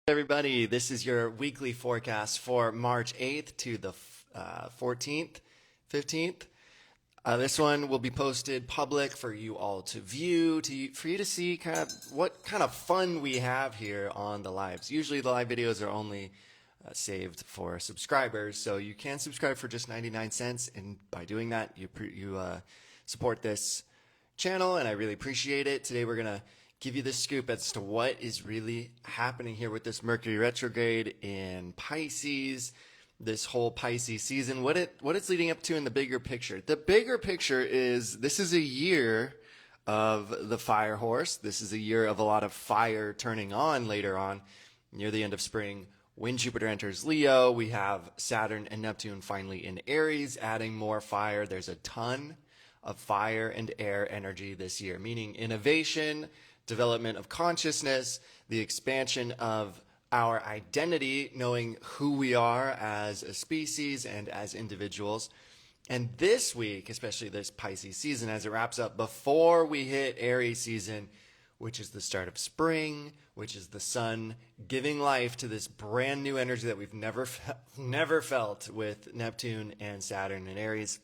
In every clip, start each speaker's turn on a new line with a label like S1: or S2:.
S1: Everybody, this is your weekly forecast for March 8th to the 14th, 15th. This one will be posted public for you all to view, for you to see kind of what kind of fun we have here on the lives. Usually the live videos are only saved for subscribers, so you can subscribe for just 99 cents, and by doing that, you support this channel, and I really appreciate it. Today we're going to give you the scoop as to what is really happening here with this Mercury retrograde in Pisces, this whole Pisces season, what it's leading up to in the bigger picture. The bigger picture is this is a year of the fire horse. This is a year of a lot of fire turning on later on near the end of spring. When Jupiter enters Leo, we have Saturn and Neptune finally in Aries, adding more fire. There's a ton of fire and air energy this year, meaning innovation, development of consciousness, the expansion of our identity, knowing who we are as a species and as individuals. And this week, especially this Pisces season, as it wraps up before we hit Aries season, which is the start of spring, which is the sun giving life to this brand new energy that we've never felt with Neptune and Saturn and Aries.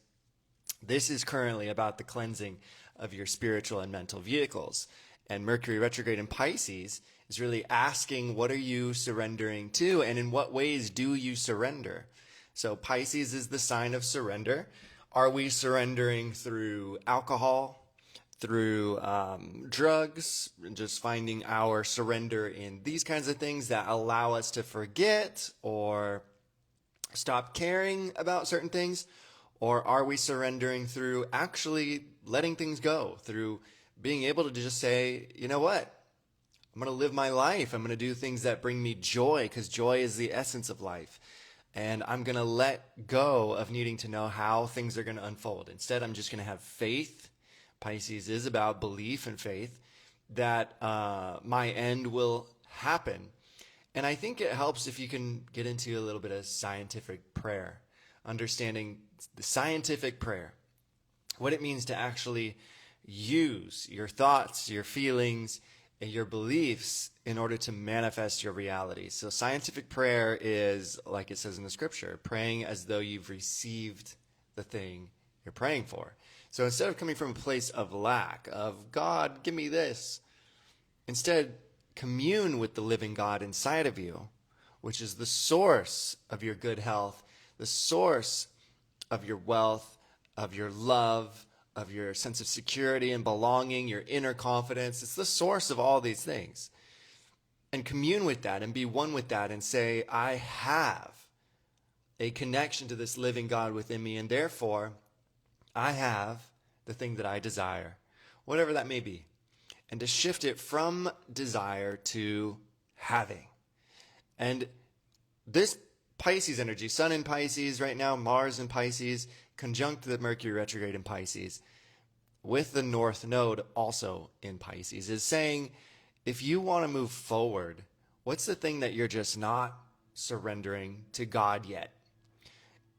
S1: This is currently about the cleansing of your spiritual and mental vehicles. And Mercury retrograde in Pisces is really asking, what are you surrendering to, and in what ways do you surrender? So Pisces is the sign of surrender. Are we surrendering through alcohol, through drugs, and just finding our surrender in these kinds of things that allow us to forget or stop caring about certain things? Or are we surrendering through actually letting things go, through being able to just say, you know what, I'm going to live my life. I'm going to do things that bring me joy, because joy is the essence of life. And I'm going to let go of needing to know how things are going to unfold. Instead, I'm just going to have faith. Pisces is about belief and faith that my end will happen. And I think it helps if you can get into a little bit of scientific prayer, understanding the scientific prayer, what it means to actually use your thoughts, your feelings, and your beliefs in order to manifest your reality. So scientific prayer is, like it says in the scripture, praying as though you've received the thing you're praying for. So instead of coming from a place of lack, of God, give me this, instead commune with the living God inside of you, which is the source of your good health, the source of your wealth, of your love, of your sense of security and belonging, your inner confidence. It's the source of all these things. And commune with that and be one with that and say, I have a connection to this living God within me, and therefore I have the thing that I desire, whatever that may be. And to shift it from desire to having. And this Pisces energy, Sun in Pisces right now, Mars in Pisces, conjunct the Mercury retrograde in Pisces, with the North Node also in Pisces, is saying, if you want to move forward, what's the thing that you're just not surrendering to God yet?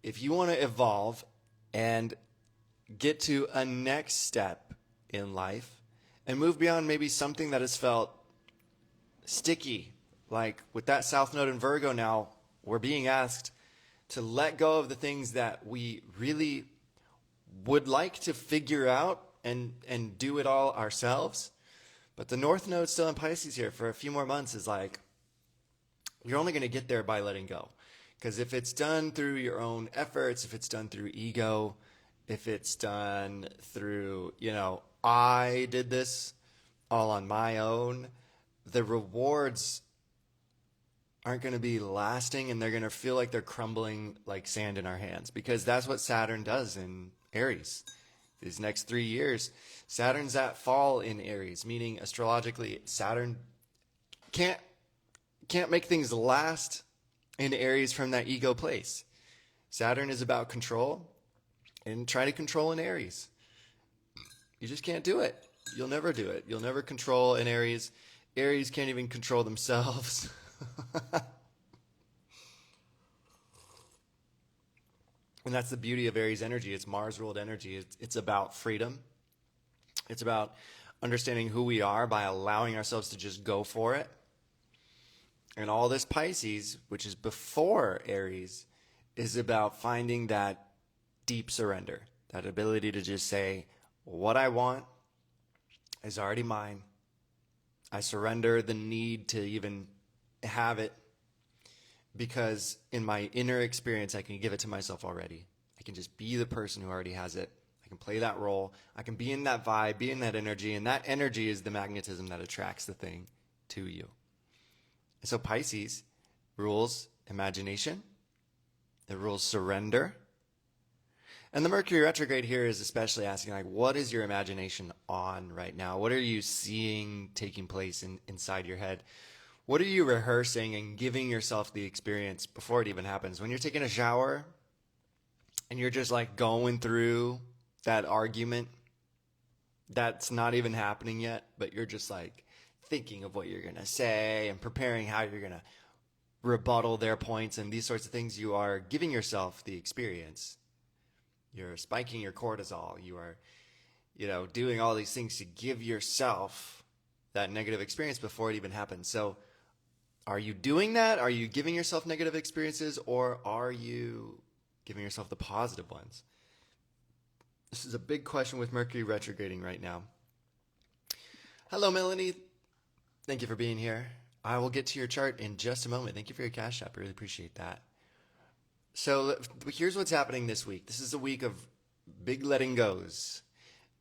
S1: If you want to evolve and get to a next step in life and move beyond maybe something that has felt sticky, like with that South Node in Virgo now, we're being asked to let go of the things that we really would like to figure out and do it all ourselves. But the North Node still in Pisces here for a few more months is like, you're only going to get there by letting go. Because if it's done through your own efforts, if it's done through ego, if it's done through, I did this all on my own, the rewards aren't going to be lasting, and they're going to feel like they're crumbling like sand in our hands, because that's what Saturn does in Aries. These next 3 years, Saturn's at fall in Aries, meaning astrologically, Saturn can't make things last in Aries from that ego place. Saturn is about control, and try to control in Aries. You just can't do it. You'll never do it. You'll never control in Aries. Aries can't even control themselves. And that's the beauty of Aries energy. It's Mars-ruled energy. It's about freedom. It's about understanding who we are by allowing ourselves to just go for it. And all this Pisces, which is before Aries, is about finding that deep surrender, that ability to just say, what I want is already mine. I surrender the need to even have it, because in my inner experience, I can give it to myself already. I can just be the person who already has it. I can play that role. I can be in that vibe, be in that energy, and that energy is the magnetism that attracts the thing to you. And so Pisces rules imagination. It rules surrender. And the Mercury retrograde here is especially asking, like, what is your imagination on right now? What are you seeing taking place inside your head? What are you rehearsing and giving yourself the experience before it even happens? When you're taking a shower and you're just like going through that argument that's not even happening yet, but you're just like thinking of what you're going to say and preparing how you're going to rebuttal their points and these sorts of things, you are giving yourself the experience. You're spiking your cortisol. You are, doing all these things to give yourself that negative experience before it even happens. So are you doing that? Are you giving yourself negative experiences, or are you giving yourself the positive ones? This is a big question with Mercury retrograding right now. Hello, Melanie. Thank you for being here. I will get to your chart in just a moment. Thank you for your cash app. I really appreciate that. So here's what's happening this week. This is a week of big letting goes.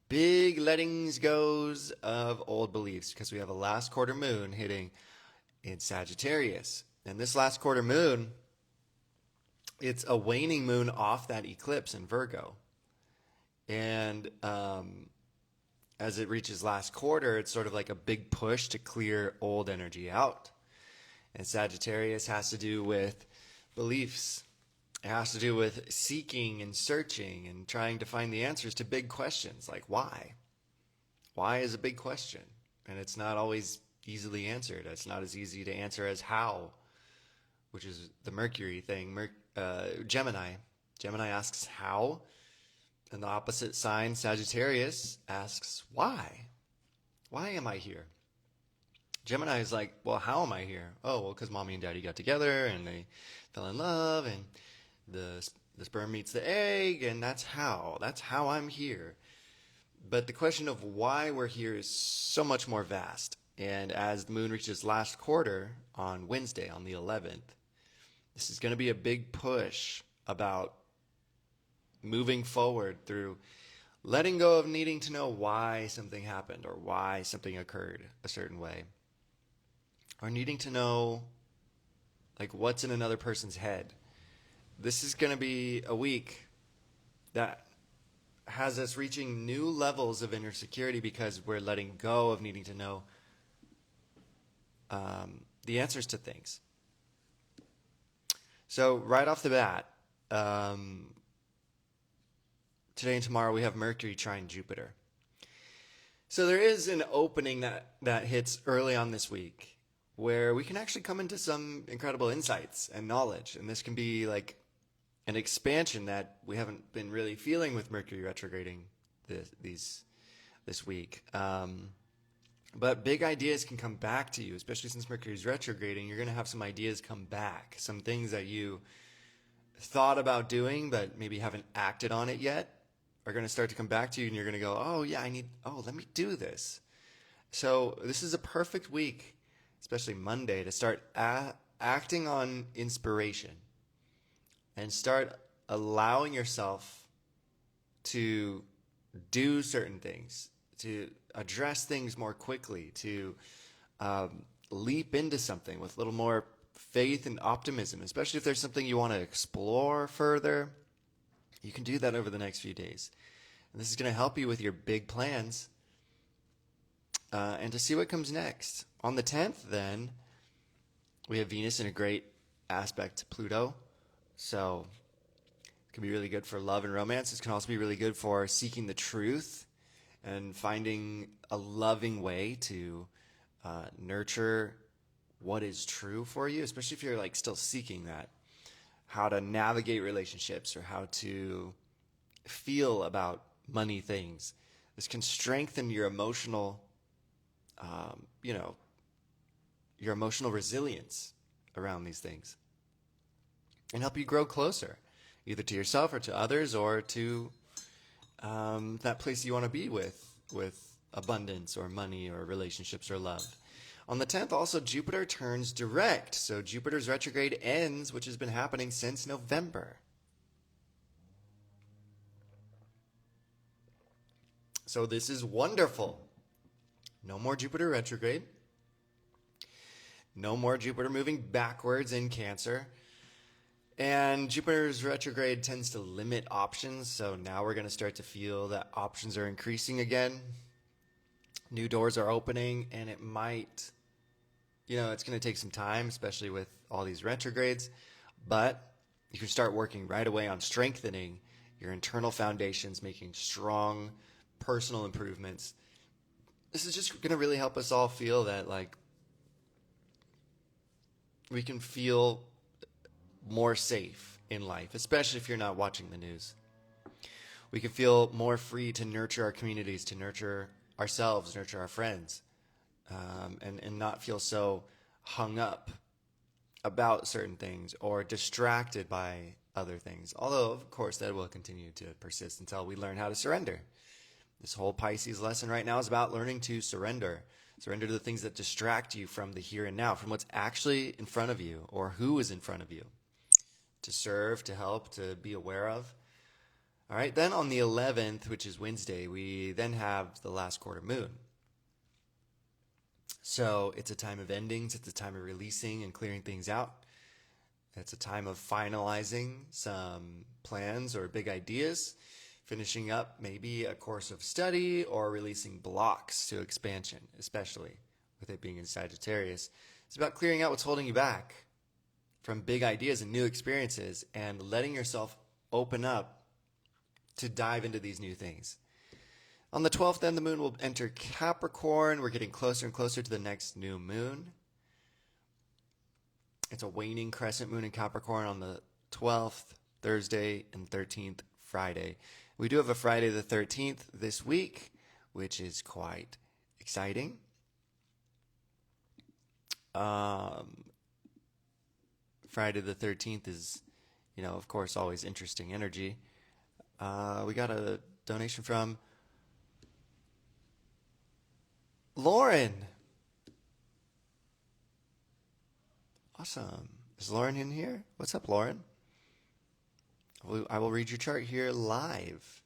S1: Big lettings goes of old beliefs, because we have a last quarter moon hitting in Sagittarius. And this last quarter moon, it's a waning moon off that eclipse in Virgo. And as it reaches last quarter, it's sort of like a big push to clear old energy out. And Sagittarius has to do with beliefs. It has to do with seeking and searching and trying to find the answers to big questions, like why? Why is a big question, and it's not always easily answered. It's not as easy to answer as how, which is the Mercury thing. Gemini asks how, and the opposite sign, Sagittarius, asks why. Why am I here? Gemini is like, well, how am I here? Oh, well, because mommy and daddy got together and they fell in love, and the sperm meets the egg, and that's how I'm here. But the question of why we're here is so much more vast. And as the moon reaches last quarter on Wednesday, on the 11th, this is going to be a big push about moving forward through letting go of needing to know why something happened or why something occurred a certain way, or needing to know like what's in another person's head. This is going to be a week that has us reaching new levels of inner security, because we're letting go of needing to know the answers to things. So right off the bat, today and tomorrow we have Mercury trine Jupiter. So there is an opening that hits early on this week where we can actually come into some incredible insights and knowledge. And this can be like an expansion that we haven't been really feeling with Mercury retrograding this week. But big ideas can come back to you, especially since Mercury's retrograding. You're going to have some ideas come back, some things that you thought about doing but maybe haven't acted on it yet are going to start to come back to you, and you're going to go, oh yeah, let me do this. So this is a perfect week, especially Monday, to start acting on inspiration and start allowing yourself to do certain things, to address things more quickly, to leap into something with a little more faith and optimism, especially if there's something you want to explore further. You can do that over the next few days. And this is going to help you with your big plans and to see what comes next. On the 10th, then, we have Venus in a great aspect to Pluto. So it can be really good for love and romance. This can also be really good for seeking the truth and finding a loving way to nurture what is true for you, especially if you're like still seeking that. How to navigate relationships or how to feel about money things. This can strengthen your emotional, your emotional resilience. around these things and help you grow closer, either to yourself or to others, or to that place you want to be with abundance or money or relationships or love. On the 10th, also, Jupiter turns direct. So Jupiter's retrograde ends, which has been happening since November. So this is wonderful. No more Jupiter retrograde. No more Jupiter moving backwards in Cancer. And Jupiter's retrograde tends to limit options. So now we're going to start to feel that options are increasing again. New doors are opening, and it might, it's going to take some time, especially with all these retrogrades. But you can start working right away on strengthening your internal foundations, making strong personal improvements. This is just going to really help us all feel that, like, we can feel more safe in life, especially if you're not watching the news. We can feel more free to nurture our communities, to nurture ourselves, nurture our friends, and not feel so hung up about certain things or distracted by other things. Although, of course, that will continue to persist until we learn how to surrender. This whole Pisces lesson right now is about learning to surrender. Surrender to the things that distract you from the here and now, from what's actually in front of you or who is in front of you. To serve, to help, to be aware of. All right, then on the 11th, which is Wednesday, we then have the last quarter moon. So it's a time of endings. It's a time of releasing and clearing things out. It's a time of finalizing some plans or big ideas, finishing up maybe a course of study, or releasing blocks to expansion, especially with it being in Sagittarius. It's about clearing out what's holding you back from big ideas and new experiences and letting yourself open up to dive into these new things. On the 12th, then, the moon will enter Capricorn. We're getting closer and closer to the next new moon. It's a waning crescent moon in Capricorn on the 12th, Thursday, and 13th, Friday. We do have a Friday the 13th this week, which is quite exciting. Friday the 13th is, of course, always interesting energy. We got a donation from Lauren. Awesome. Is Lauren in here? What's up, Lauren? I will read your chart here live.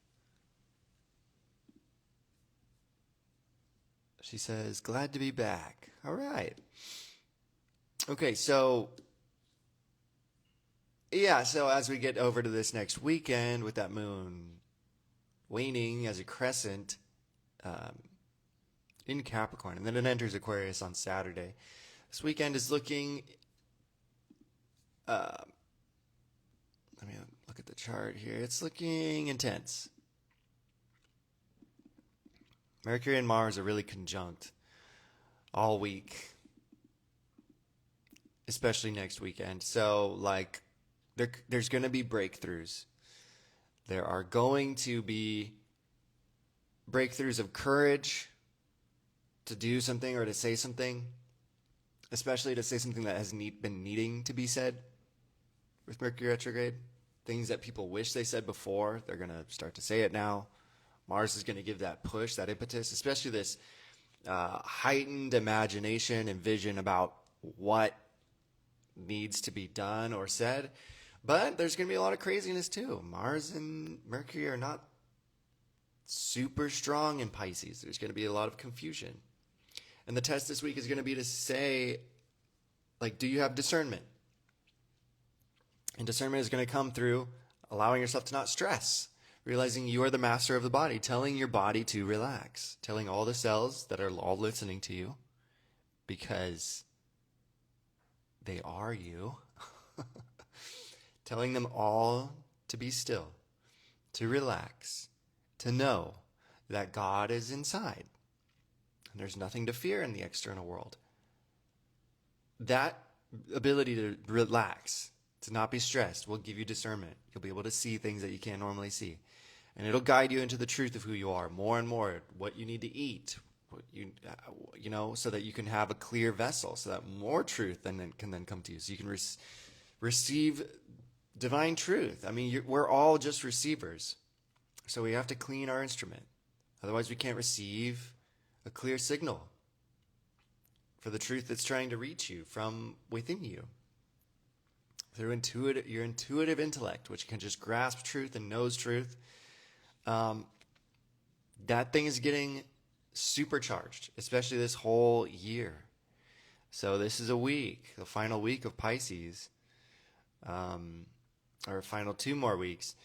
S1: She says, glad to be back. All right. Okay, so as we get over to this next weekend with that moon waning as a crescent in Capricorn, and then it enters Aquarius on Saturday. This weekend is looking, let me look at the chart here. It's looking intense. Mercury and Mars are really conjunct all week, especially next weekend. So, there's going to be breakthroughs. There are going to be breakthroughs of courage to do something or to say something, especially to say something that has been needing to be said with Mercury retrograde. Things that people wish they said before, they're going to start to say it now. Mars is going to give that push, that impetus, especially this heightened imagination and vision about what needs to be done or said. But there's going to be a lot of craziness too. Mars and Mercury are not super strong in Pisces. There's going to be a lot of confusion. And the test this week is going to be to say, do you have discernment? And discernment is going to come through allowing yourself to not stress, realizing you are the master of the body, telling your body to relax, telling all the cells that are all listening to you, because they are you, telling them all to be still, to relax, to know that God is inside. And there's nothing to fear in the external world. That ability to relax, to not be stressed, will give you discernment. You'll be able to see things that you can't normally see. And it'll guide you into the truth of who you are more and more, what you need to eat, so that you can have a clear vessel, so that more truth can then come to you, so you can receive divine truth. I mean, we're all just receivers, so we have to clean our instrument. Otherwise, we can't receive a clear signal for the truth that's trying to reach you from within you through your intuitive intellect, which can just grasp truth and knows truth. That thing is getting supercharged, especially this whole year. So this is a week, the final week of Pisces, or final 2 more weeks.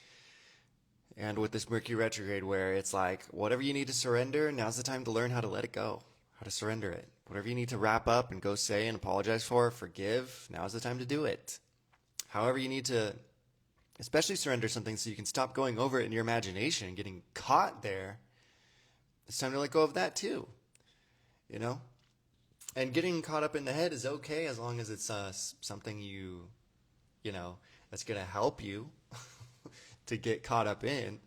S1: And with this Mercury retrograde, where it's like, whatever you need to surrender, now's the time to learn how to let it go, how to surrender it. Whatever you need to wrap up and go say and apologize for, forgive, now's the time to do it. However you need to, especially surrender something so you can stop going over it in your imagination and getting caught there, it's time to let go of that too, And getting caught up in the head is okay as long as it's something that's going to help you to get caught up in.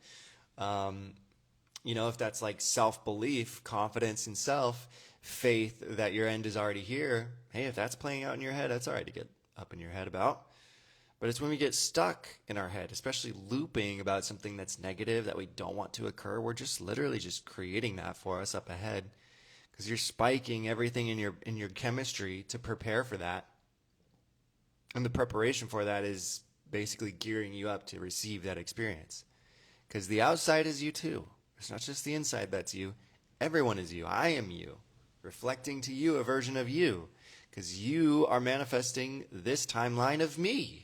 S1: If that's like self-belief, confidence in self, faith that your end is already here, hey, if that's playing out in your head, that's all right to get up in your head about. But it's when we get stuck in our head, especially looping about something that's negative that we don't want to occur, we're just literally just creating that for us up ahead, because you're spiking everything in your chemistry to prepare for that. And the preparation for that is basically gearing you up to receive that experience. Because the outside is you too. It's not just the inside that's you. Everyone is you. I am you. Reflecting to you a version of you. Because you are manifesting this timeline of me.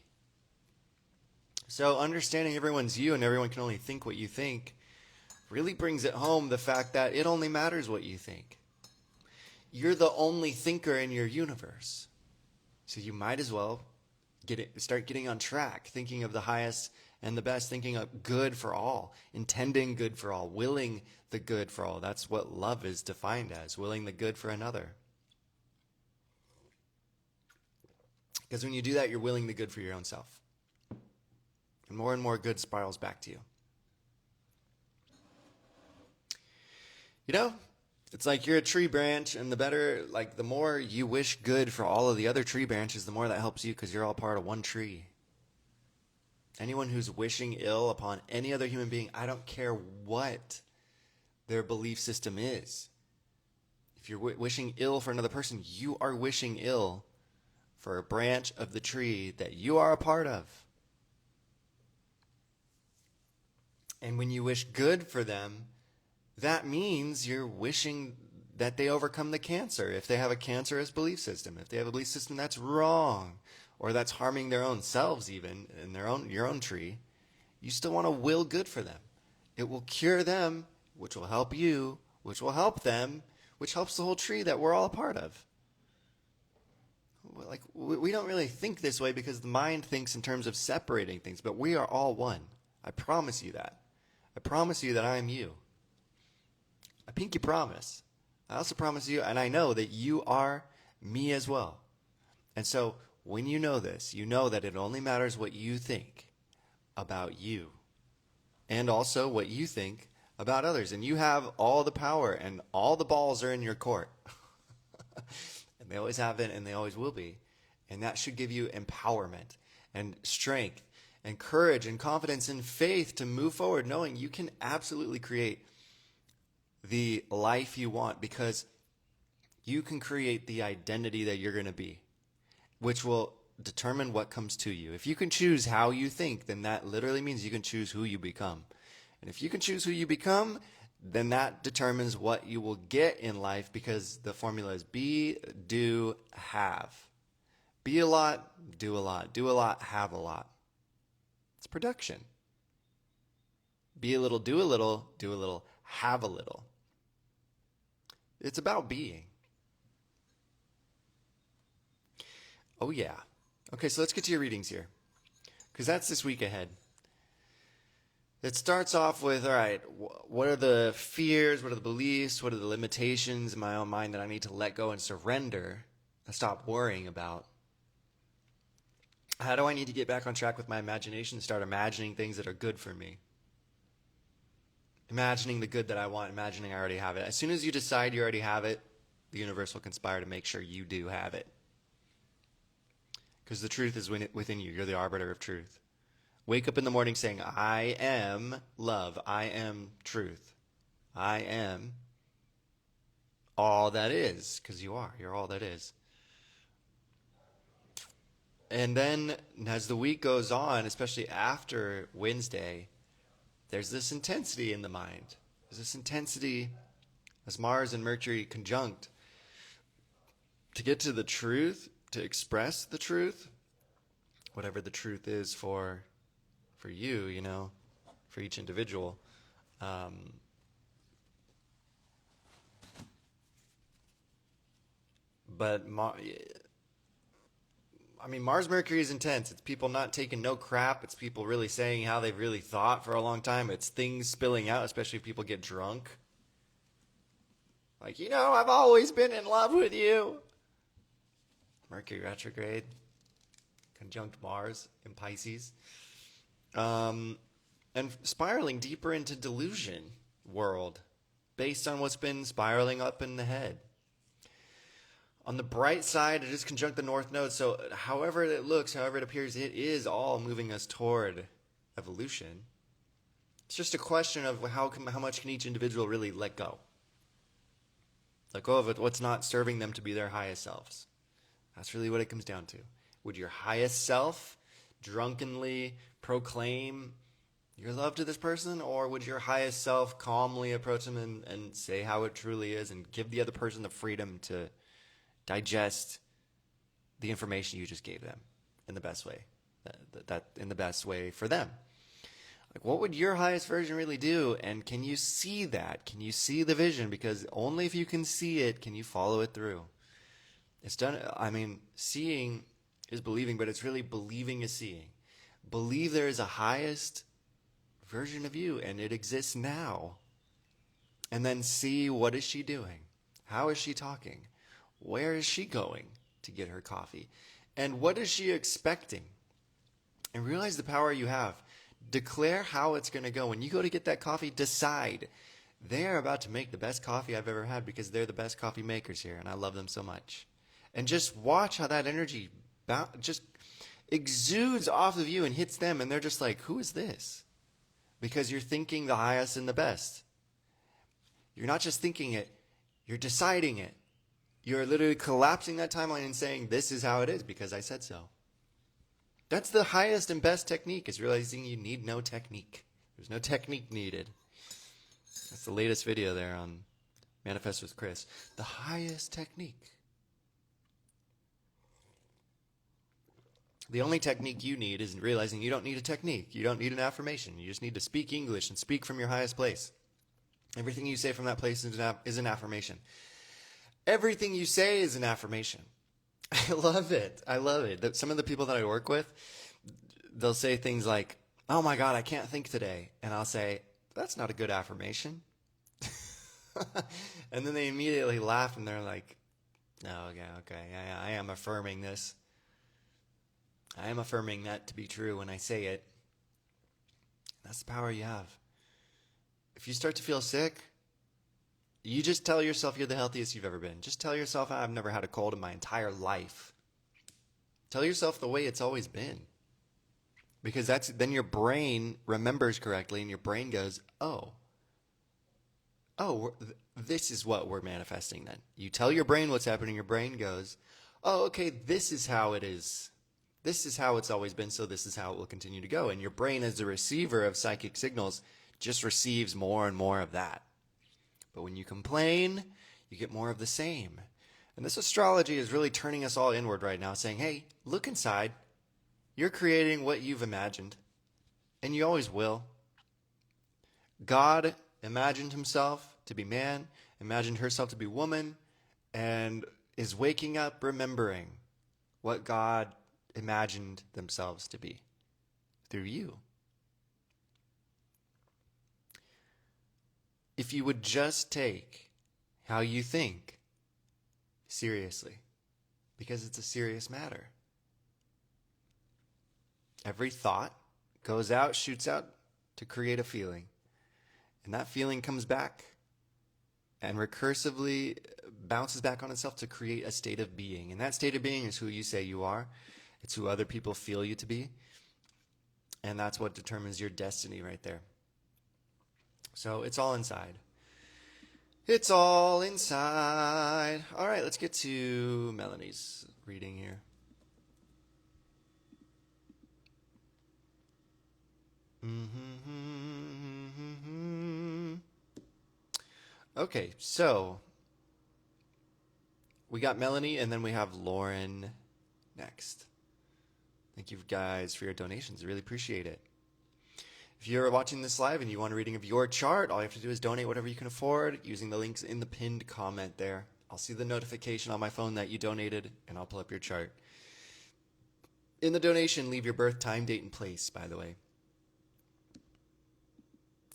S1: So understanding everyone's you and everyone can only think what you think really brings it home, the fact that it only matters what you think. You're the only thinker in your universe. So you might as well start getting on track, thinking of the highest and the best, thinking of good for all, intending good for all, willing the good for all. That's what love is defined as, willing the good for another. Because when you do that, you're willing the good for your own self. And more good spirals back to you. It's like you're a tree branch, and the more you wish good for all of the other tree branches, the more that helps you, because you're all part of one tree. Anyone who's wishing ill upon any other human being, I don't care what their belief system is. If you're wishing ill for another person, you are wishing ill for a branch of the tree that you are a part of. And when you wish good for them, that means you're wishing that they overcome the cancer. If they have a cancerous belief system, if they have a belief system that's wrong, or that's harming their own selves even, in your own tree, you still want to will good for them. It will cure them, which will help you, which will help them, which helps the whole tree that we're all a part of. Like, we don't really think this way because the mind thinks in terms of separating things, but we are all one. I promise you that. I promise you that I am you. I pinky promise. I also promise you, and I know that you are me as well. And so when you know this, you know that it only matters what you think about you, and also what you think about others. And you have all the power, and all the balls are in your court. And they always have been, and they always will be. And that should give you empowerment and strength and courage and confidence and faith to move forward, knowing you can absolutely create the life you want, because you can create the identity that you're going to be, which will determine what comes to you. If you can choose how you think, then that literally means you can choose who you become. And if you can choose who you become, then that determines what you will get in life, because the formula is be, do, have. Be a lot, do a lot. Do a lot, have a lot. It's production. Be a little, do a little, have a little. It's about being. Oh yeah. Okay, so let's get to your readings here, because that's this week ahead. It starts off with, all right, what are the fears, what are the beliefs, what are the limitations in my own mind that I need to let go and surrender and stop worrying about? How do I need to get back on track with my imagination and start imagining things that are good for me? imagining the good that I want, imagining I already have it. As soon as you decide you already have it, the universe will conspire to make sure you do have it. Because the truth is within you. You're the arbiter of truth. Wake up in the morning saying, I am love. I am truth. I am all that is. Because you are. You're all that is. And then as the week goes on, especially after Wednesday, there's this intensity in the mind. There's this intensity as Mars and Mercury conjunct to get to the truth, to express the truth, whatever the truth is for you, you know, for each individual. But Mars Mercury is intense. It's people not taking no crap. It's people really saying how they've really thought for a long time. It's things spilling out, especially if people get drunk. Like, I've always been in love with you. Mercury Retrograde, conjunct Mars in Pisces. And spiraling deeper into delusion world based on what's been spiraling up in the head. On the bright side, it is conjunct the North Node, so however it looks, however it appears, it is all moving us toward evolution. It's just a question of how much can each individual really let go. Let go of it, what's not serving them to be their highest selves. That's really what it comes down to. Would your highest self drunkenly proclaim your love to this person, or would your highest self calmly approach them and say how it truly is and give the other person the freedom to digest the information you just gave them in the best way, that in the best way for them? Like, what would your highest version really do? And can you see that? Can you see the vision? Because only if you can see it can you follow it through. It's done. Seeing is believing, but it's really believing is seeing. Believe there is a highest version of you and it exists now. And then see, what is she doing? How is she talking? Where is she going to get her coffee? And what is she expecting? And realize the power you have. Declare how it's going to go. When you go to get that coffee, decide. They are about to make the best coffee I've ever had because they're the best coffee makers here, and I love them so much. And just watch how that energy just exudes off of you and hits them, and they're just like, who is this? Because you're thinking the highest and the best. You're not just thinking it, you're deciding it. You're literally collapsing that timeline and saying, this is how it is because I said so. That's the highest and best technique, is realizing you need no technique. There's no technique needed. That's the latest video there on Manifest with Chris. The highest technique. The only technique you need is realizing you don't need a technique. You don't need an affirmation. You just need to speak English and speak from your highest place. Everything you say from that place is an affirmation. Everything you say is an affirmation. I love it. I love it. Some of the people that I work with, they'll say things like, oh my God, I can't think today. And I'll say, that's not a good affirmation. And then they immediately laugh and they're like, oh, okay, I am affirming this. I am affirming that to be true when I say it. That's the power you have. If you start to feel sick, you just tell yourself you're the healthiest you've ever been. Just tell yourself, I've never had a cold in my entire life. Tell yourself the way it's always been. Because then your brain remembers correctly and your brain goes, this is what we're manifesting then. You tell your brain what's happening, your brain goes, oh, okay, this is how it is. This is how it's always been, so this is how it will continue to go. And your brain, as the receiver of psychic signals, just receives more and more of that. But when you complain, you get more of the same. And this astrology is really turning us all inward right now, saying, hey, look inside. You're creating what you've imagined, and you always will. God imagined himself to be man, imagined herself to be woman, and is waking up remembering what God imagined themselves to be through you. If you would just take how you think seriously, because it's a serious matter. Every thought goes out, shoots out to create a feeling. And that feeling comes back and recursively bounces back on itself to create a state of being. And that state of being is who you say you are. It's who other people feel you to be. And that's what determines your destiny right there. So it's all inside. It's all inside. All right, let's get to Melanie's reading here. Okay, so we got Melanie, and then we have Lauren next. Thank you guys for your donations. I really appreciate it. If you're watching this live and you want a reading of your chart, all you have to do is donate whatever you can afford using the links in the pinned comment there. I'll see the notification on my phone that you donated, and I'll pull up your chart. In the donation, leave your birth time, date, and place, by the way.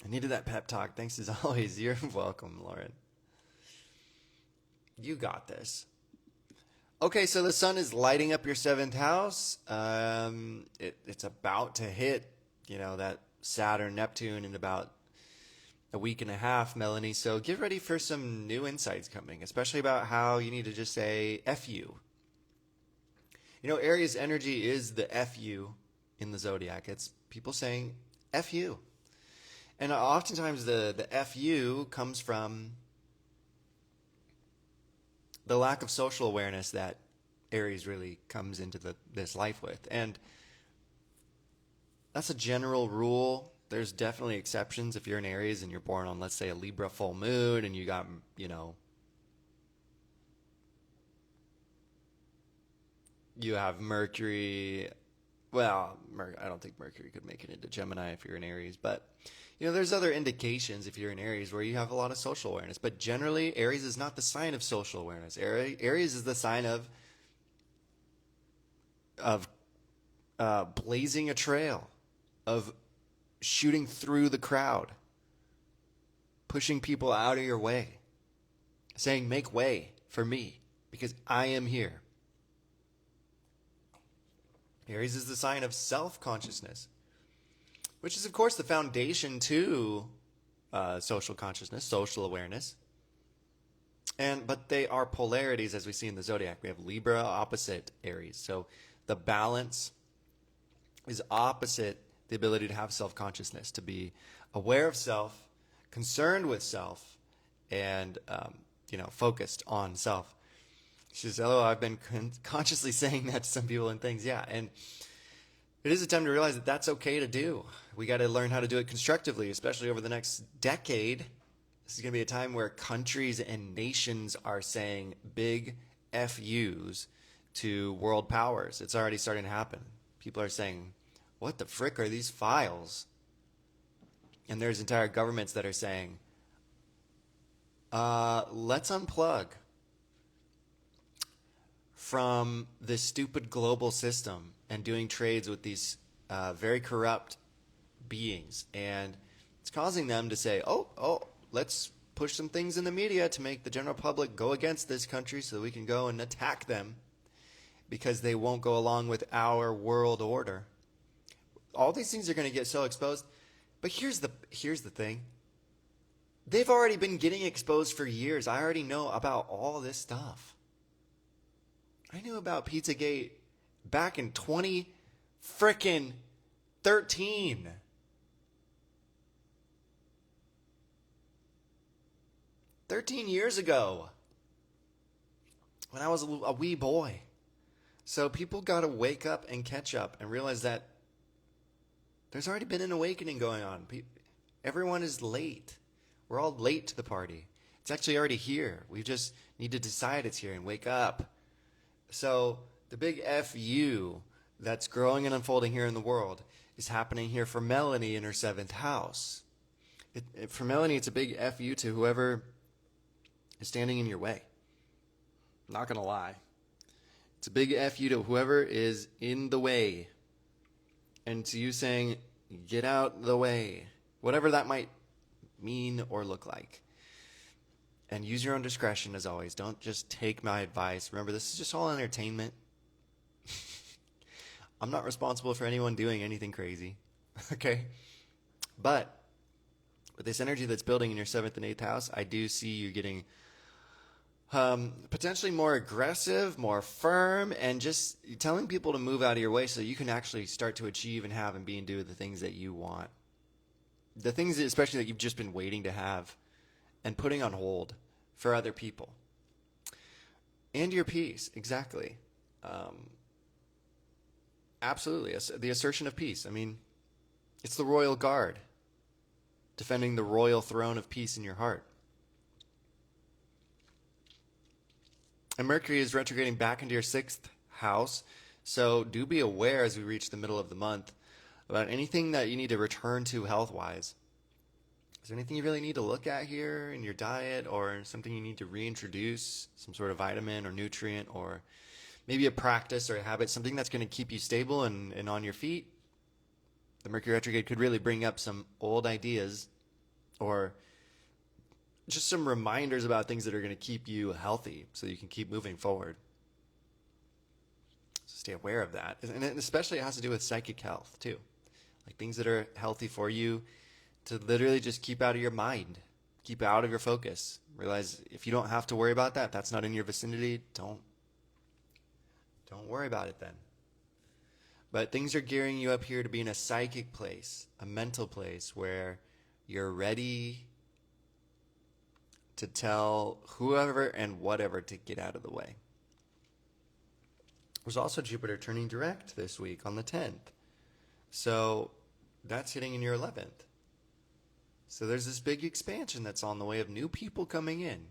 S1: I needed that pep talk. Thanks as always. You're welcome, Lauren. You got this. Okay, so the sun is lighting up your 7th house. It's about to hit, that Saturn, Neptune in about a week and a half, Melanie. So get ready for some new insights coming, especially about how you need to just say F you. Aries energy is the F you in the zodiac. It's people saying F you. And oftentimes the F you comes from the lack of social awareness that Aries really comes into this life with. And that's a general rule. There's definitely exceptions if you're an Aries and you're born on, let's say, a Libra full moon and you got, you have Mercury. Well, I don't think Mercury could make it into Gemini if you're an Aries, but there's other indications if you're an Aries where you have a lot of social awareness. But generally, Aries is not the sign of social awareness. Aries is the sign of blazing a trail, of shooting through the crowd, pushing people out of your way, saying, make way for me because I am here. Aries is the sign of self-consciousness, which is, of course, the foundation to social consciousness, social awareness. But they are polarities, as we see in the zodiac. We have Libra opposite Aries. So the balance is opposite the ability to have self-consciousness, to be aware of self, concerned with self, and focused on self. She says, "Oh, I've been consciously saying that to some people and things." Yeah, and it is a time to realize that that's okay to do. We got to learn how to do it constructively, especially over the next decade. This is going to be a time where countries and nations are saying big FUs to world powers. It's already starting to happen. People are saying, what the frick are these files? And there's entire governments that are saying, let's unplug from this stupid global system and doing trades with these very corrupt beings. And it's causing them to say, oh, let's push some things in the media to make the general public go against this country so that we can go and attack them because they won't go along with our world order. All these things are going to get so exposed. But here's the thing. They've already been getting exposed for years. I already know about all this stuff. I knew about Pizzagate back in 2013. Years ago, when I was a wee boy. So people got to wake up and catch up and realize that there's already been an awakening going on. Everyone is late. We're all late to the party. It's actually already here. We just need to decide it's here and wake up. So the big FU that's growing and unfolding here in the world is happening here for Melanie in her 7th house. For Melanie, it's a big FU to whoever is standing in your way. Not going to lie. It's a big FU to whoever is in the way. And to you saying, get out the way. Whatever that might mean or look like. And use your own discretion as always. Don't just take my advice. Remember, this is just all entertainment. I'm not responsible for anyone doing anything crazy. Okay? But With this energy that's building in your 7th and 8th house, I do see you getting potentially more aggressive, more firm, and just telling people to move out of your way so you can actually start to achieve and have and be and do the things that you want. The things especially that you've just been waiting to have and putting on hold for other people. And your peace, exactly. Absolutely. The assertion of peace. I mean, it's the royal guard defending the royal throne of peace in your heart. And Mercury is retrograding back into your 6th house. So do be aware as we reach the middle of the month about anything that you need to return to health-wise. Is there anything you really need to look at here in your diet, or something you need to reintroduce, some sort of vitamin or nutrient, or maybe a practice or a habit, something that's going to keep you stable and on your feet? The Mercury retrograde could really bring up some old ideas or just some reminders about things that are going to keep you healthy so you can keep moving forward. So stay aware of that. And especially it has to do with psychic health too. Like things that are healthy for you to literally just keep out of your mind, keep out of your focus. Realize if you don't have to worry about that, that's not in your vicinity, don't worry about it then. But things are gearing you up here to be in a psychic place, a mental place where you're ready to tell whoever and whatever to get out of the way. There's also Jupiter turning direct this week on the 10th. So that's hitting in your 11th. So there's this big expansion that's on the way of new people coming in.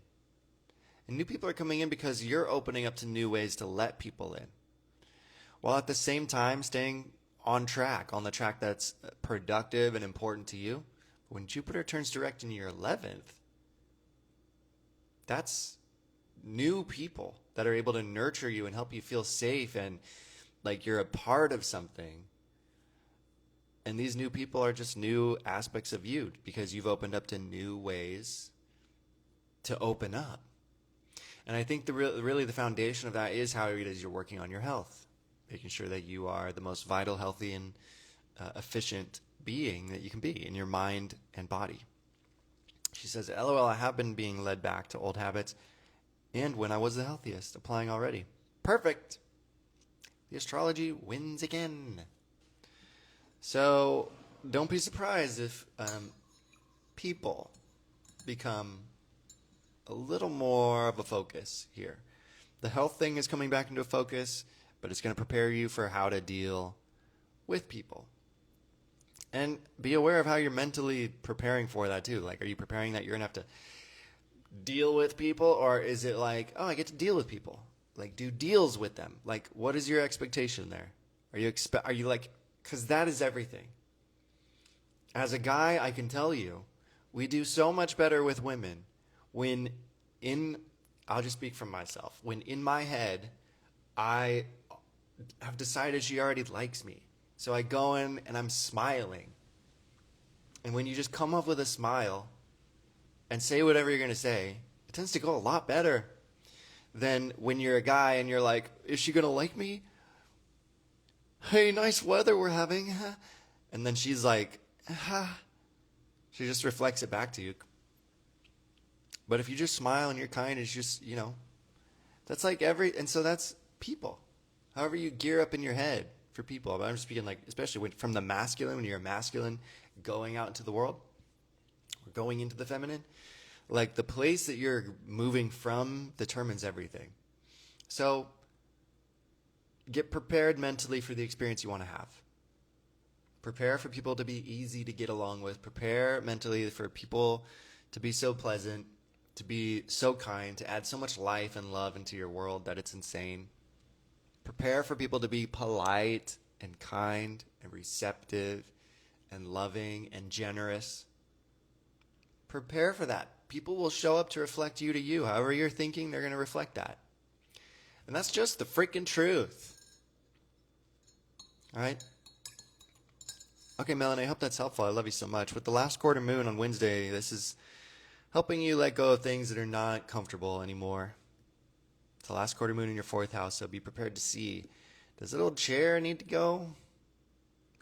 S1: And new people are coming in because you're opening up to new ways to let people in, while at the same time staying on track, on the track that's productive and important to you. When Jupiter turns direct in your 11th, that's new people that are able to nurture you and help you feel safe and like you're a part of something. And these new people are just new aspects of you because you've opened up to new ways to open up. And I think really the foundation of that is how it is you're working on your health, making sure that you are the most vital, healthy, and efficient being that you can be in your mind and body. She says, LOL, I have been being led back to old habits and when I was the healthiest, applying already. Perfect. The astrology wins again. So don't be surprised if people become a little more of a focus here. The health thing is coming back into focus, but it's going to prepare you for how to deal with people. And be aware of how you're mentally preparing for that too. Like, are you preparing that you're going to have to deal with people, or is it like, oh, I get to deal with people? Like, do deals with them. Like, what is your expectation there? Are you like, because that is everything. As a guy, I can tell you, we do so much better with women when I'll just speak from myself. When in my head, I have decided she already likes me. So I go in and I'm smiling. And when you just come up with a smile and say whatever you're going to say, it tends to go a lot better than when you're a guy and you're like, is she going to like me? Hey, nice weather we're having. And then she's like, she just reflects it back to you. But if you just smile and you're kind, it's just, that's like and so that's people. However you gear up in your head for people. But I'm speaking like, especially from the masculine, when you're a masculine going out into the world, or going into the feminine, like the place that you're moving from determines everything. So get prepared mentally for the experience you want to have. Prepare for people to be easy to get along with. Prepare mentally for people to be so pleasant, to be so kind, to add so much life and love into your world that it's insane. Prepare for people to be polite and kind and receptive and loving and generous. Prepare for that. People will show up to reflect you to you. However you're thinking, they're going to reflect that. And that's just the freaking truth. All right? Okay, Melanie, I hope that's helpful. I love you so much. With the last quarter moon on Wednesday, this is helping you let go of things that are not comfortable anymore. It's the last quarter moon in your 4th house, so be prepared to see. Does the little chair need to go?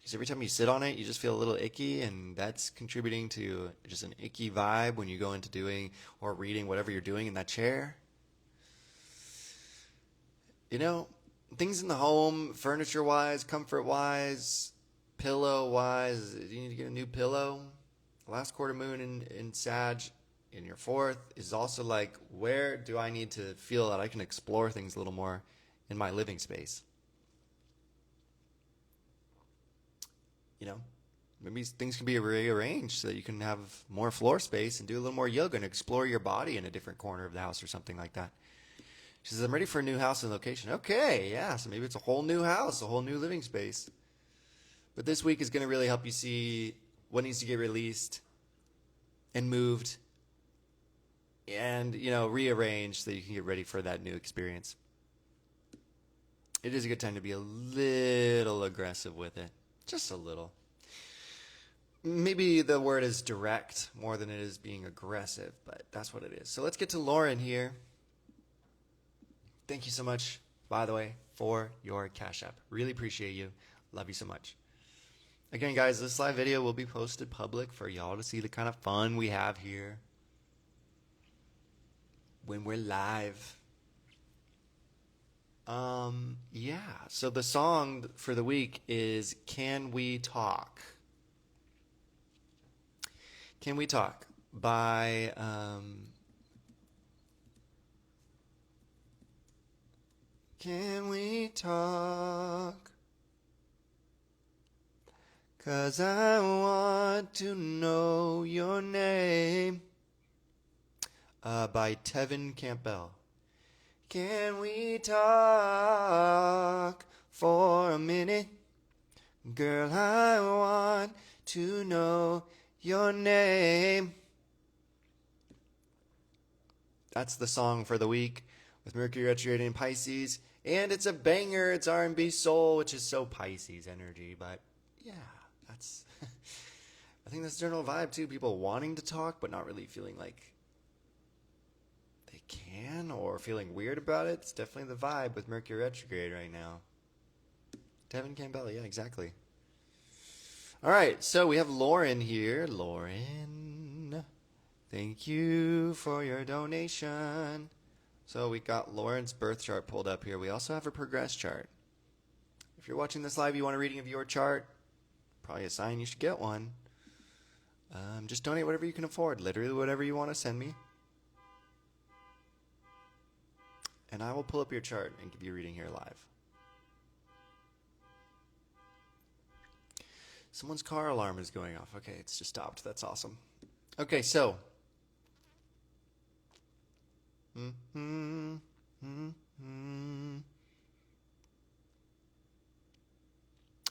S1: Because every time you sit on it, you just feel a little icky, and that's contributing to just an icky vibe when you go into doing or reading whatever you're doing in that chair. You know, things in the home, furniture-wise, comfort-wise, pillow-wise, you need to get a new pillow. Last quarter moon in Sag in your fourth is also like, where do I need to feel that I can explore things a little more in my living space? You know, maybe things can be rearranged so that you can have more floor space and do a little more yoga and explore your body in a different corner of the house or something like that. She says, I'm ready for a new house and location. Okay, yeah, so maybe it's a whole new house, a whole new living space. But this week is going to really help you see what needs to get released and moved and, you know, rearranged so that you can get ready for that new experience. It is a good time to be a little aggressive with it. Just a little. Maybe the word is direct more than it is being aggressive, but that's what it is. So let's get to Lauren here. Thank you so much, by the way, for your Cash App. Really appreciate you. Love you so much. Again, guys, this live video will be posted public for y'all to see the kind of fun we have here when we're live. Yeah, so the song for the week is Can We Talk? Can We Talk by Can We Talk? 'Cause I want to know your name, by Tevin Campbell. Can we talk for a minute? Girl, I want to know your name. That's the song for the week with Mercury Retrograde in Pisces. And it's a banger. It's R&B soul, which is so Pisces energy. But yeah, that's... I think that's the general vibe too. People wanting to talk, but not really feeling like they can, or feeling weird about it. It's definitely the vibe with Mercury Retrograde right now. Tevin Campbell, yeah, exactly. All right, so we have Lauren here. Lauren, thank you for your donation. So we got Lauren's birth chart pulled up here. We also have a progress chart. If you're watching this live, you want a reading of your chart, probably a sign you should get one. Just donate whatever you can afford, literally whatever you want to send me. And I will pull up your chart and give you a reading here live. Someone's car alarm is going off. Okay, it's just stopped. That's awesome. Okay, so.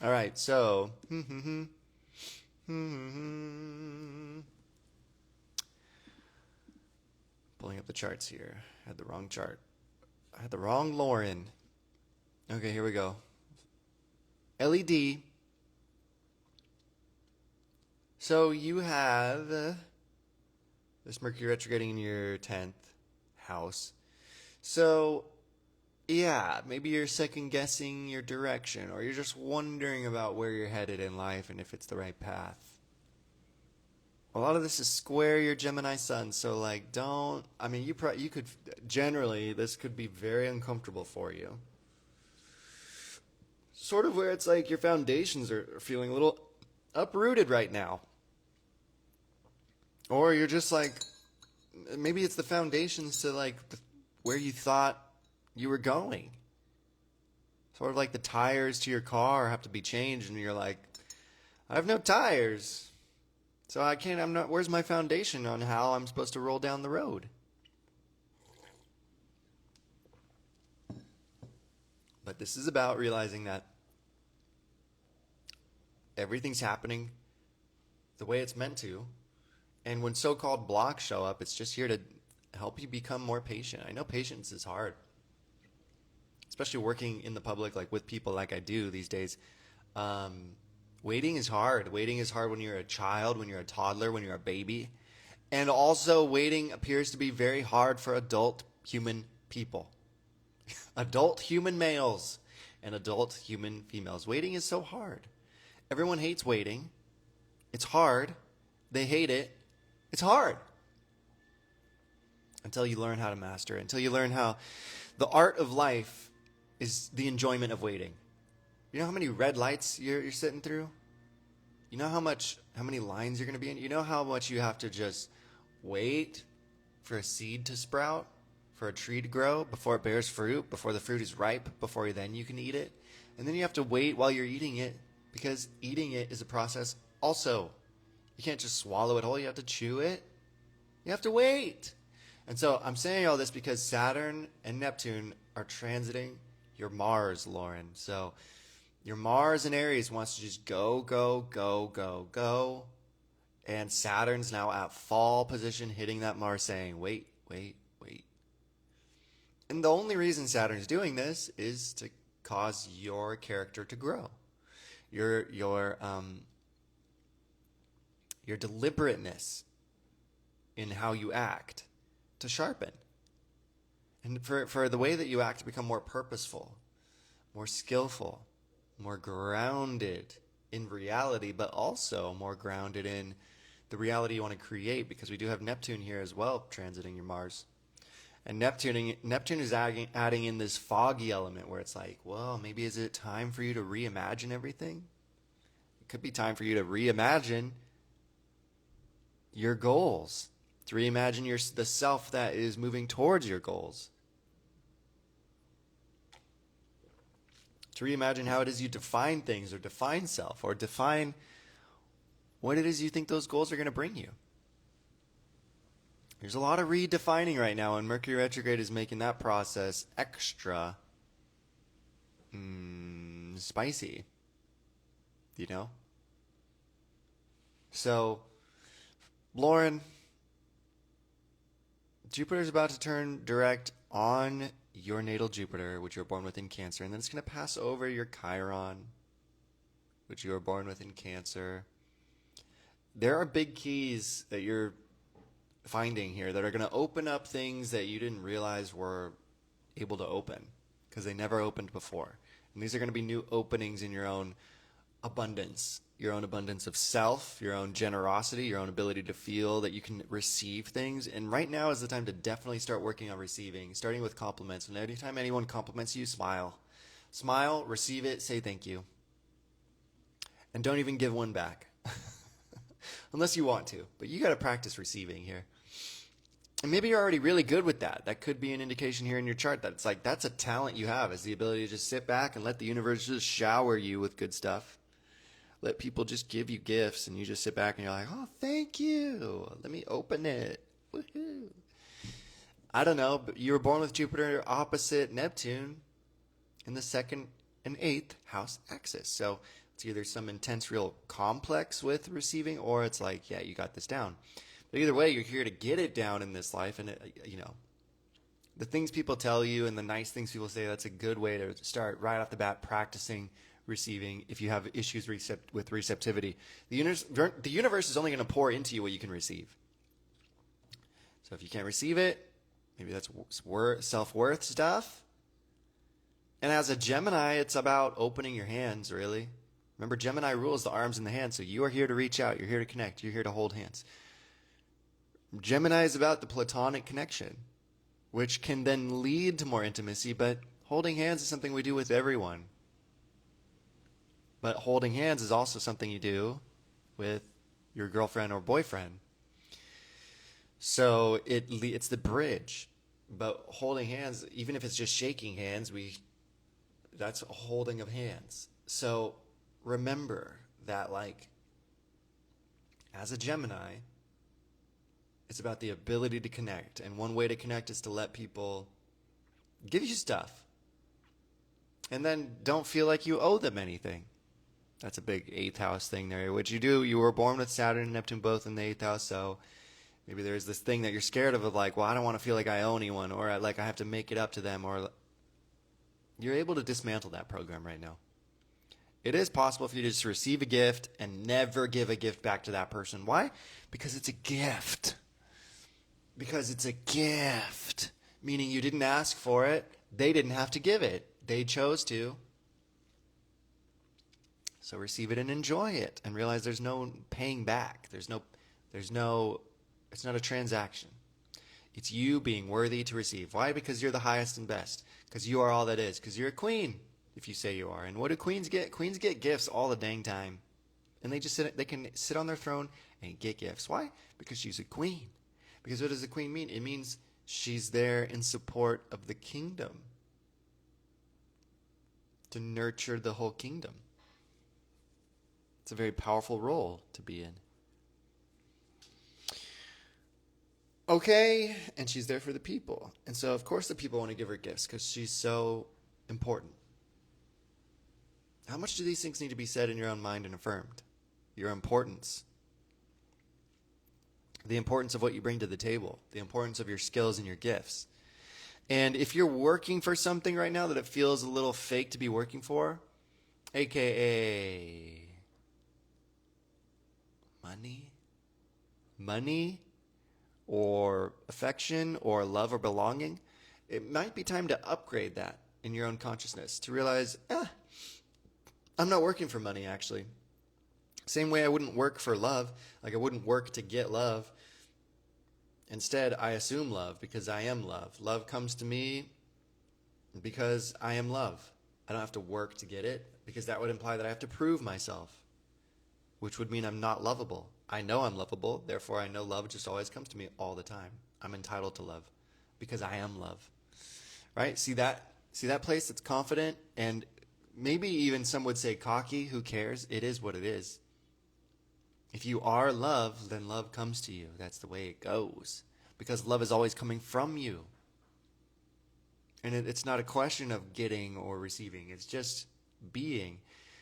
S1: All right, so. Pulling up the charts here. I had the wrong chart. I had the wrong Lauren. Okay, here we go. LED. So you have this Mercury retrograding in your 10th house. So, yeah, maybe you're second guessing your direction, or you're just wondering about where you're headed in life and if it's the right path. A lot of this is square your Gemini sun, so like don't, I mean, you could, generally, this could be very uncomfortable for you. Sort of where it's like your foundations are feeling a little uprooted right now. Or you're just like, maybe it's the foundations to like where you thought you were going. Sort of like the tires to your car have to be changed and you're like, I have no tires. So where's my foundation on how I'm supposed to roll down the road? But this is about realizing that everything's happening the way it's meant to. And when so-called blocks show up, it's just here to help you become more patient. I know patience is hard, especially working in the public, like with people like I do these days. Waiting is hard. Waiting is hard when you're a child, when you're a toddler, when you're a baby. And also waiting appears to be very hard for adult human people. Adult human males and adult human females. Waiting is so hard. Everyone hates waiting. It's hard. They hate it. It's hard. Until you learn how to master it. Until you learn how the art of life is the enjoyment of waiting. You know how many red lights you're sitting through? You know how many lines you're going to be in? You know how much you have to just wait for a seed to sprout, for a tree to grow, before it bears fruit, before the fruit is ripe, before then you can eat it? And then you have to wait while you're eating it, because eating it is a process also. You can't just swallow it whole. You have to chew it. You have to wait. And so I'm saying all this because Saturn and Neptune are transiting your Mars, Lauren. So your Mars in Aries wants to just go, go, go, go, go. And Saturn's now at fall position, hitting that Mars, saying, wait, wait, wait. And the only reason Saturn's doing this is to cause your character to grow. Your deliberateness in how you act to sharpen. And for the way that you act to become more purposeful, more skillful, more grounded in reality, but also more grounded in the reality you want to create, because we do have Neptune here as well transiting your Mars. And Neptune is adding in this foggy element where it's like, well, maybe is it time for you to reimagine everything? It could be time for you to reimagine your goals, to reimagine the self that is moving towards your goals, to reimagine how it is you define things, or define self, or define what it is you think those goals are going to bring you. There's a lot of redefining right now, and Mercury Retrograde is making that process extra spicy, you know? So, Lauren, Jupiter's about to turn direct on your natal Jupiter, which you were born with in Cancer, and then it's going to pass over your Chiron, which you were born with in Cancer. There are big keys that you're finding here that are going to open up things that you didn't realize were able to open, because they never opened before. And these are going to be new openings in your own abundance of self, your own generosity, your own ability to feel that you can receive things. And right now is the time to definitely start working on receiving, starting with compliments. And anytime anyone compliments you, smile. Smile, receive it, say thank you. And don't even give one back. Unless you want to. But you got to practice receiving here. And maybe you're already really good with that. That could be an indication here in your chart that it's like that's a talent you have, is the ability to just sit back and let the universe just shower you with good stuff. Let people just give you gifts, and you just sit back and you're like, oh, thank you. Let me open it. Woohoo. I don't know, but you were born with Jupiter opposite Neptune in the 2nd and 8th house axis. So it's either some intense, real complex with receiving, or it's like, yeah, you got this down. But either way, you're here to get it down in this life. And, the things people tell you and the nice things people say, that's a good way to start right off the bat practicing receiving if you have issues with receptivity. The universe is only going to pour into you what you can receive. So if you can't receive it, maybe that's self-worth stuff. And as a Gemini, it's about opening your hands, really. Remember, Gemini rules the arms and the hands, so you are here to reach out. You're here to connect. You're here to hold hands. Gemini is about the platonic connection, which can then lead to more intimacy, but holding hands is something we do with everyone. But holding hands is also something you do with your girlfriend or boyfriend. So it's the bridge. But holding hands, even if it's just shaking hands, that's a holding of hands. So remember that, as a Gemini, it's about the ability to connect. And one way to connect is to let people give you stuff. And then don't feel like you owe them anything. That's a big 8th house thing there. What you do, you were born with Saturn and Neptune both in the 8th house, so maybe there's this thing that you're scared of well, I don't want to feel like I owe anyone, or I have to make it up to them, or you're able to dismantle that program right now. It is possible for you to just receive a gift and never give a gift back to that person. Why? Because it's a gift. Because it's a gift. Meaning you didn't ask for it. They didn't have to give it. They chose to. So receive it and enjoy it, and realize there's no paying back. It's not a transaction. It's you being worthy to receive. Why? Because you're the highest and best. Because you are all that is. Because you're a queen, if you say you are. And what do queens get? Queens get gifts all the dang time. And they can sit on their throne and get gifts. Why? Because she's a queen. Because what does a queen mean? It means she's there in support of the kingdom. To nurture the whole kingdom. It's a very powerful role to be in. Okay, and she's there for the people. And so, of course, the people want to give her gifts because she's so important. How much do these things need to be said in your own mind and affirmed? Your importance. The importance of what you bring to the table. The importance of your skills and your gifts. And if you're working for something right now that it feels a little fake to be working for, aka money, or affection, or love, or belonging, it might be time to upgrade that in your own consciousness to realize, I'm not working for money, actually. Same way I wouldn't work for love, like I wouldn't work to get love. Instead, I assume love because I am love. Love comes to me because I am love. I don't have to work to get it because that would imply that I have to prove myself, which would mean I'm not lovable. I know I'm lovable, therefore I know love just always comes to me all the time. I'm entitled to love because I am love. Right? See that place that's confident and maybe even some would say cocky? Who cares? It is what it is. If you are love, then love comes to you. That's the way it goes. Because love is always coming from you. And it's not a question of getting or receiving. It's just being.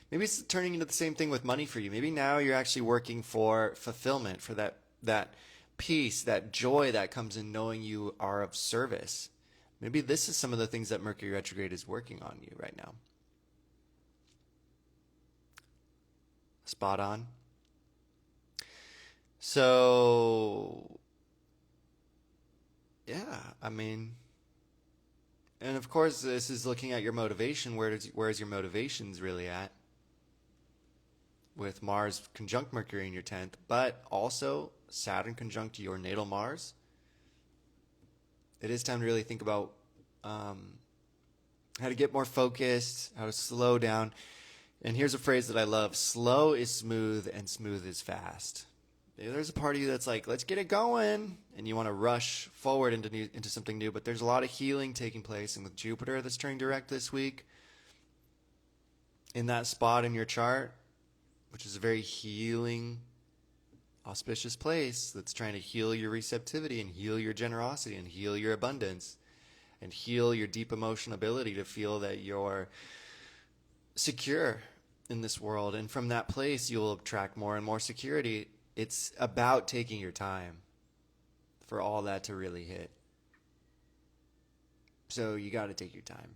S1: Maybe it's turning into the same thing with money for you. Maybe now you're actually working for fulfillment, for that peace, that joy that comes in knowing you are of service. Maybe this is some of the things that Mercury Retrograde is working on you right now. Spot on. So, yeah, I mean, and of course this is looking at your motivation. Where's your motivations really at? With Mars conjunct Mercury in your 10th, but also Saturn conjunct your natal Mars. It is time to really think about how to get more focused, how to slow down. And here's a phrase that I love. Slow is smooth and smooth is fast. There's a part of you that's like, let's get it going. And you want to rush forward into something new. But there's a lot of healing taking place. And with Jupiter that's turning direct this week, in that spot in your chart, which is a very healing, auspicious place that's trying to heal your receptivity and heal your generosity and heal your abundance and heal your deep emotional ability to feel that you're secure in this world. And from that place, you'll attract more and more security. It's about taking your time for all that to really hit. So you got to take your time.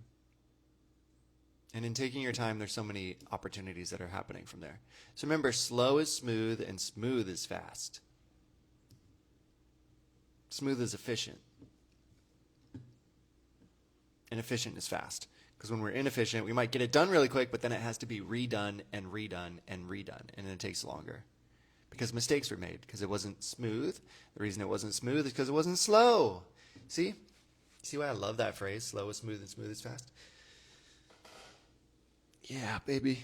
S1: And in taking your time, there's so many opportunities that are happening from there. So remember, slow is smooth and smooth is fast. Smooth is efficient. And efficient is fast. Because when we're inefficient, we might get it done really quick, but then it has to be redone and redone and redone. And it takes longer. Because mistakes were made. Because it wasn't smooth. The reason it wasn't smooth is because it wasn't slow. See? See why I love that phrase? Slow is smooth and smooth is fast. Yeah, baby.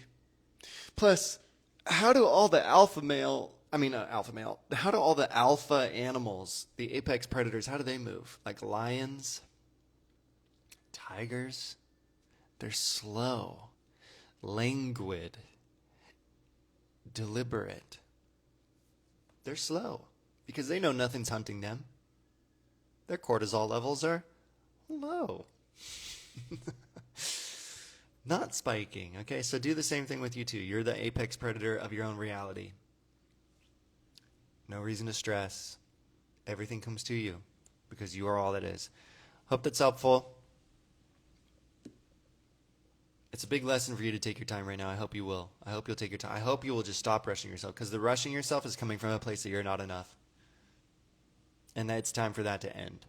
S1: Plus, how do all the how do all the alpha animals, the apex predators, how do they move? Like lions, tigers, they're slow, languid, deliberate. They're slow because they know nothing's hunting them. Their cortisol levels are low. Not spiking. Okay, so do the same thing with you too. You're the apex predator of your own reality. No reason to stress. Everything comes to you because you are all that is. Hope that's helpful. It's a big lesson for you to take your time right now. I hope you will. I hope you'll take your time. I hope you will just stop rushing yourself because the rushing yourself is coming from a place that you're not enough. And that it's time for that to end.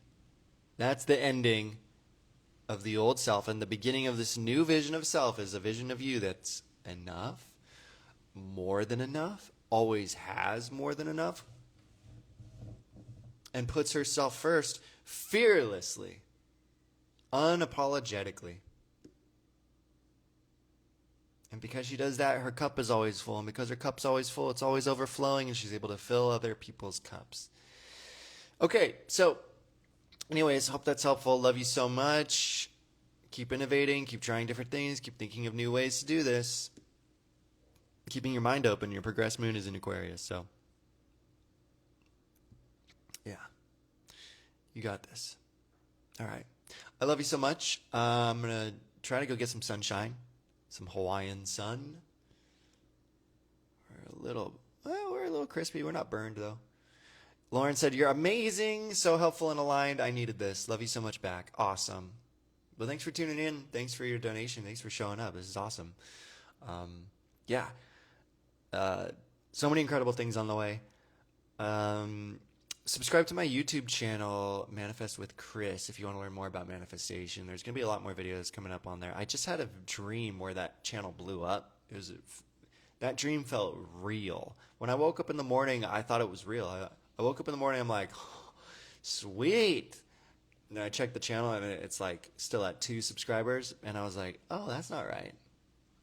S1: That's the ending of the old self, and the beginning of this new vision of self is a vision of you that's enough, more than enough, always has more than enough, and puts herself first fearlessly, unapologetically. And because she does that, her cup is always full. And because her cup's always full, it's always overflowing, and she's able to fill other people's cups. Okay, so anyways, hope that's helpful. Love you so much. Keep innovating, keep trying different things, keep thinking of new ways to do this. Keeping your mind open. Your progressed moon is in Aquarius, so yeah, you got this. All right, I love you so much. I'm gonna try to go get some sunshine, some Hawaiian sun. We're a little crispy. We're not burned though. Lauren said, "You're amazing, so helpful and aligned. I needed this. Love you so much back. Awesome." Well, thanks for tuning in. Thanks for your donation. Thanks for showing up. This is awesome. Yeah. So many incredible things on the way. Subscribe to my YouTube channel, Manifest with Chris, if you want to learn more about manifestation. There's going to be a lot more videos coming up on there. I just had a dream where that channel blew up. That dream felt real. When I woke up in the morning, I thought it was real. I woke up in the morning, I'm like, oh, sweet. And then I checked the channel, and it's like still at 2 subscribers. And I was like, oh, that's not right.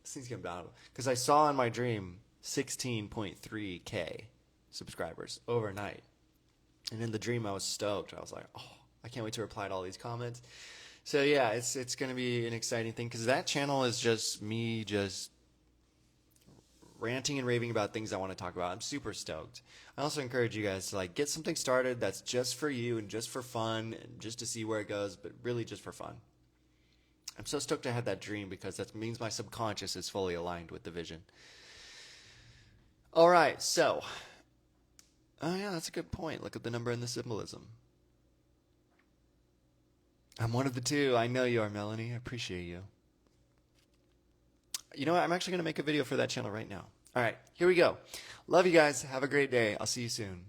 S1: This thing's getting bad. Because I saw in my dream 16.3K subscribers overnight. And in the dream, I was stoked. I was like, oh, I can't wait to reply to all these comments. So yeah, it's going to be an exciting thing, because that channel is just me just ranting and raving about things I want to talk about. I'm super stoked. I also encourage you guys to like get something started that's just for you and just for fun and just to see where it goes, but really just for fun. I'm so stoked I had that dream, because that means my subconscious is fully aligned with the vision. All right, so, oh yeah, that's a good point. Look at the number and the symbolism. I'm one of the 2. I know you are, Melanie. I appreciate you. You know what? I'm actually going to make a video for that channel right now. All right, here we go. Love you guys. Have a great day. I'll see you soon.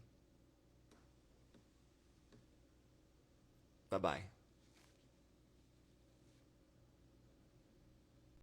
S1: Bye-bye.